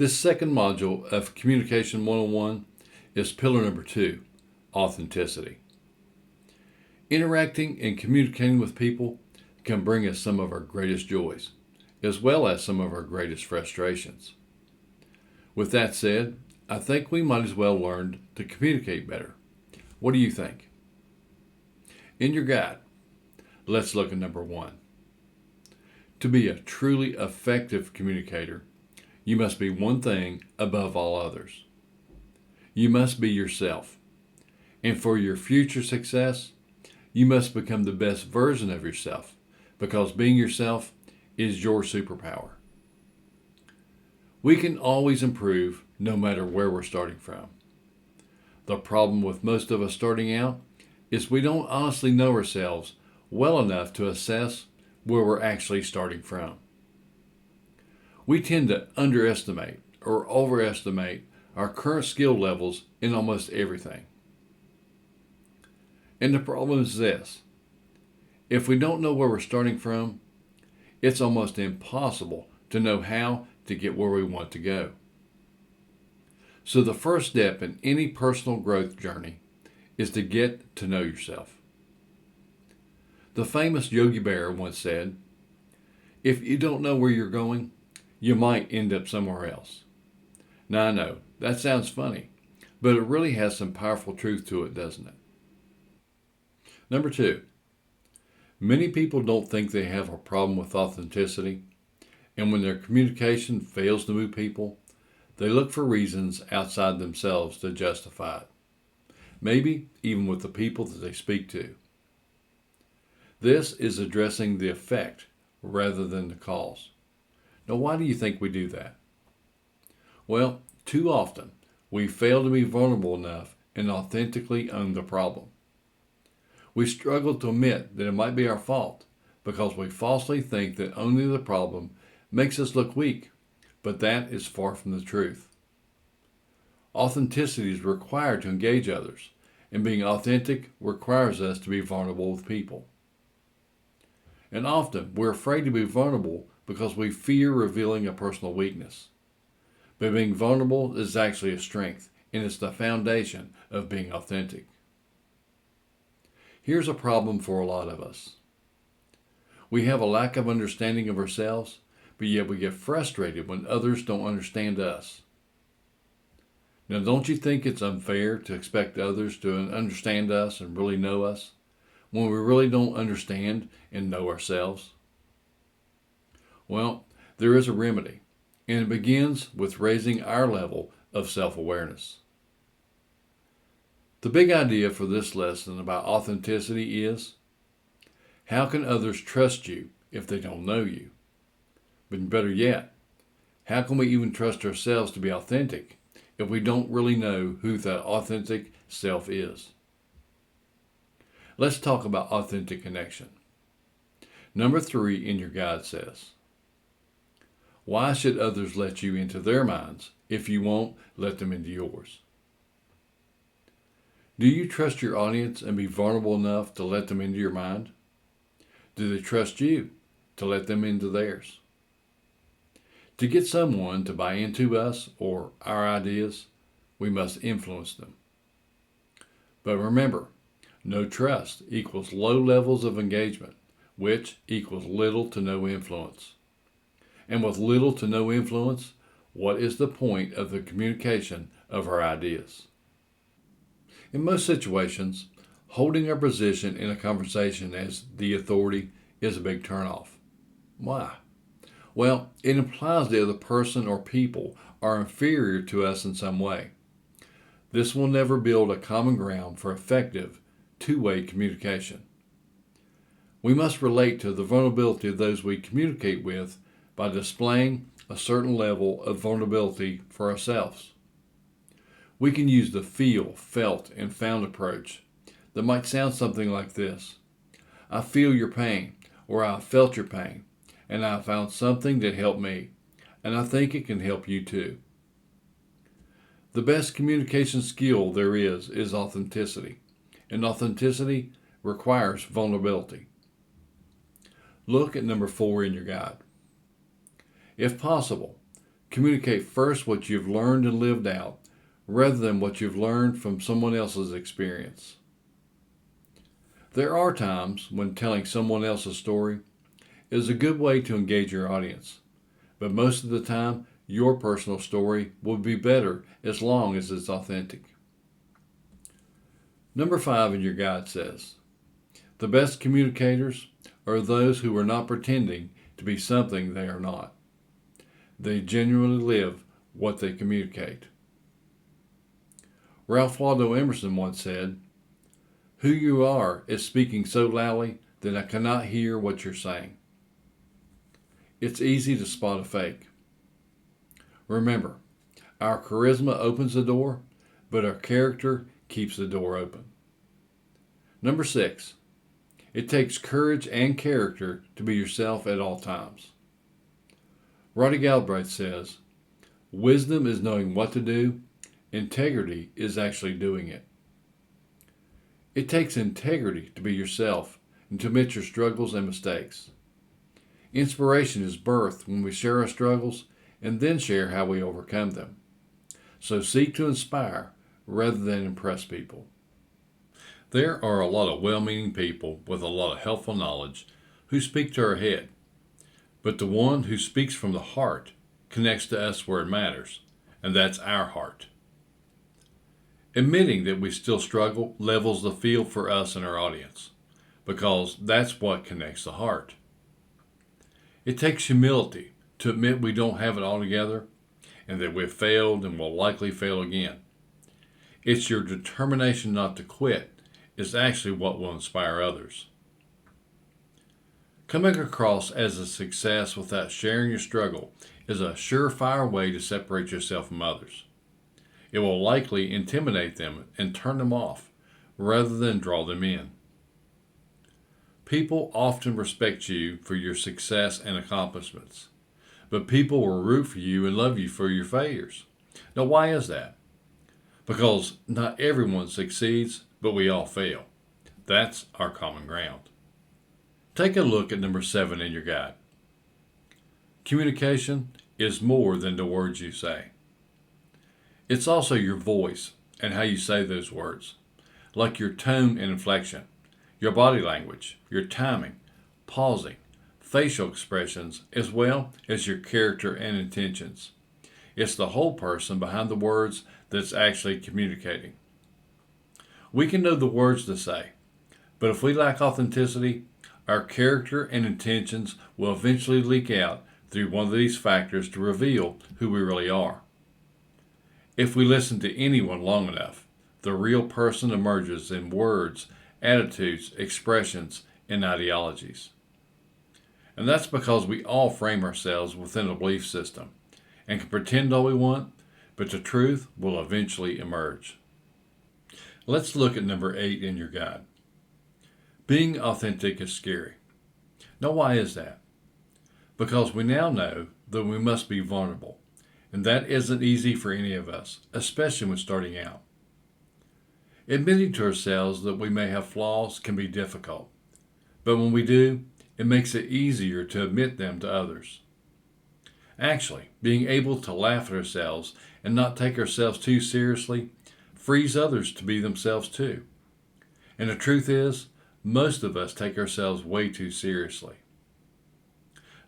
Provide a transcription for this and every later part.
This second module of Communication 101 is pillar number 2, authenticity. Interacting and communicating with people can bring us some of our greatest joys, as well as some of our greatest frustrations. With that said, I think we might as well learn to communicate better. What do you think? In your guide, let's look at number 1. To be a truly effective communicator, you must be one thing above all others. You must be yourself. And for your future success, you must become the best version of yourself, because being yourself is your superpower. We can always improve no matter where we're starting from. The problem with most of us starting out is we don't honestly know ourselves well enough to assess where we're actually starting from. We tend to underestimate or overestimate our current skill levels in almost everything. And the problem is this: if we don't know where we're starting from, it's almost impossible to know how to get where we want to go. So the first step in any personal growth journey is to get to know yourself. The famous Yogi Berra once said, "If you don't know where you're going, you might end up somewhere else." Now I know, that sounds funny, but it really has some powerful truth to it, doesn't it? Number 2, many people don't think they have a problem with authenticity, and when their communication fails to move people, they look for reasons outside themselves to justify it, maybe even with the people that they speak to. This is addressing the effect rather than the cause. Now, why do you think we do that? Well, too often, we fail to be vulnerable enough and authentically own the problem. We struggle to admit that it might be our fault because we falsely think that owning the problem makes us look weak, but that is far from the truth. Authenticity is required to engage others, and being authentic requires us to be vulnerable with people. And often, we're afraid to be vulnerable because we fear revealing a personal weakness. But being vulnerable is actually a strength, and it's the foundation of being authentic. Here's a problem for a lot of us. We have a lack of understanding of ourselves, but yet we get frustrated when others don't understand us. Now, don't you think it's unfair to expect others to understand us and really know us when we really don't understand and know ourselves? Well, there is a remedy, and it begins with raising our level of self-awareness. The big idea for this lesson about authenticity is, how can others trust you if they don't know you? But better yet, how can we even trust ourselves to be authentic if we don't really know who that authentic self is? Let's talk about authentic connection. Number 3 in your guide says, why should others let you into their minds if you won't let them into yours? Do you trust your audience and be vulnerable enough to let them into your mind? Do they trust you to let them into theirs? To get someone to buy into us or our ideas, we must influence them. But remember, no trust equals low levels of engagement, which equals little to no influence. And with little to no influence, what is the point of the communication of our ideas? In most situations, holding our position in a conversation as the authority is a big turnoff. Why? Well, it implies the other person or people are inferior to us in some way. This will never build a common ground for effective two-way communication. We must relate to the vulnerability of those we communicate with by displaying a certain level of vulnerability for ourselves. We can use the feel, felt, and found approach that might sound something like this: I feel your pain, or I felt your pain, and I found something that helped me, and I think it can help you too. The best communication skill there is authenticity, and authenticity requires vulnerability. Look at number 4 in your guide. If possible, Communicate first what you've learned and lived out, rather than what you've learned from someone else's experience. There are times when telling someone else's story is a good way to engage your audience, but most of the time, your personal story will be better as long as it's authentic. Number 5 in your guide says, the best communicators are those who are not pretending to be something they are not. They genuinely live what they communicate. Ralph Waldo Emerson once said, "Who you are is speaking so loudly that I cannot hear what you're saying." It's easy to spot a fake. Remember, our charisma opens the door, but our character keeps the door open. Number 6, it takes courage and character to be yourself at all times. Roddy Galbraith says, wisdom is knowing what to do, integrity is actually doing it. It takes integrity to be yourself and to admit your struggles and mistakes. Inspiration is birthed when we share our struggles and then share how we overcome them. So seek to inspire rather than impress people. There are a lot of well-meaning people with a lot of helpful knowledge who speak to our head, but the one who speaks from the heart connects to us where it matters, and that's our heart. Admitting that we still struggle levels the field for us and our audience, because that's what connects the heart. It takes humility to admit we don't have it all together and that we've failed and will likely fail again. It's your determination not to quit is actually what will inspire others. Coming across as a success without sharing your struggle is a surefire way to separate yourself from others. It will likely intimidate them and turn them off rather than draw them in. People often respect you for your success and accomplishments, but people will root for you and love you for your failures. Now, why is that? Because not everyone succeeds, but we all fail. That's our common ground. Take a look at number 7 in your guide. Communication is more than the words you say. It's also your voice and how you say those words, like your tone and inflection, your body language, your timing, pausing, facial expressions, as well as your character and intentions. It's the whole person behind the words that's actually communicating. We can know the words to say, but if we lack authenticity, our character and intentions will eventually leak out through one of these factors to reveal who we really are. If we listen to anyone long enough, the real person emerges in words, attitudes, expressions, and ideologies. And that's because we all frame ourselves within a belief system and can pretend all we want, but the truth will eventually emerge. Let's look at number 8 in your guide. Being authentic is scary. Now, why is that? Because we now know that we must be vulnerable, and that isn't easy for any of us, especially when starting out. Admitting to ourselves that we may have flaws can be difficult, but when we do, it makes it easier to admit them to others. Actually, being able to laugh at ourselves and not take ourselves too seriously frees others to be themselves too. And the truth is, most of us take ourselves way too seriously.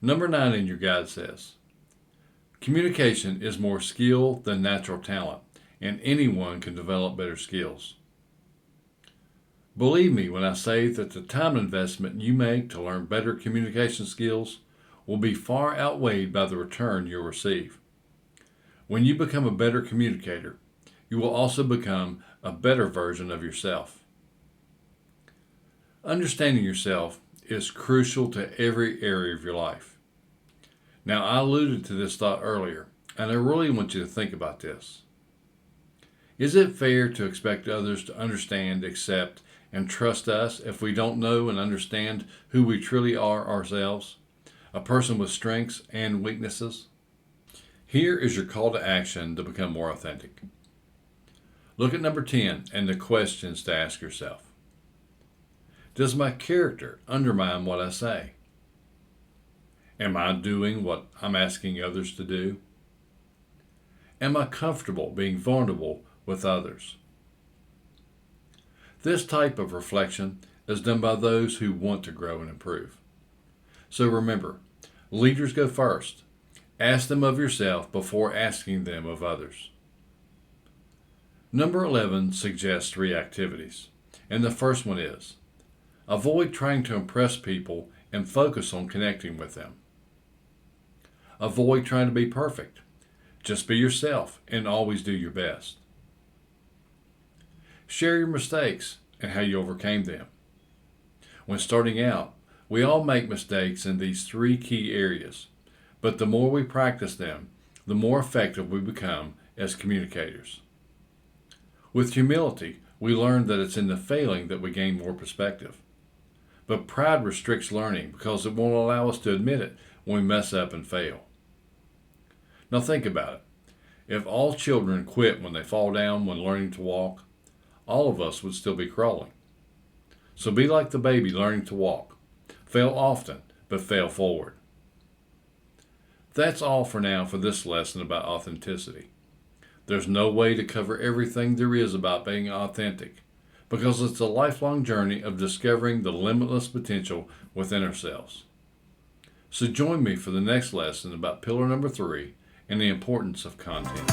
Number 9 in your guide says, communication is more skill than natural talent, and anyone can develop better skills. Believe me when I say that the time investment you make to learn better communication skills will be far outweighed by the return you'll receive. When you become a better communicator, you will also become a better version of yourself. Understanding yourself is crucial to every area of your life. Now, I alluded to this thought earlier, and I really want you to think about this. Is it fair to expect others to understand, accept, and trust us if we don't know and understand who we truly are ourselves, a person with strengths and weaknesses? Here is your call to action to become more authentic. Look at number 10 and the questions to ask yourself. Does my character undermine what I say? Am I doing what I'm asking others to do? Am I comfortable being vulnerable with others? This type of reflection is done by those who want to grow and improve. So remember, leaders go first. Ask them of yourself before asking them of others. Number 11 suggests 3 activities. And the first one is, avoid trying to impress people and focus on connecting with them. Avoid trying to be perfect. Just be yourself and always do your best. Share your mistakes and how you overcame them. When starting out, we all make mistakes in these 3 key areas, but the more we practice them, the more effective we become as communicators. With humility, we learn that it's in the failing that we gain more perspective. But pride restricts learning because it won't allow us to admit it when we mess up and fail. Now think about it. If all children quit when they fall down when learning to walk, all of us would still be crawling. So be like the baby learning to walk. Fail often, but fail forward. That's all for now for this lesson about authenticity. There's no way to cover everything there is about being authentic, because it's a lifelong journey of discovering the limitless potential within ourselves. So join me for the next lesson about pillar number 3 and the importance of content.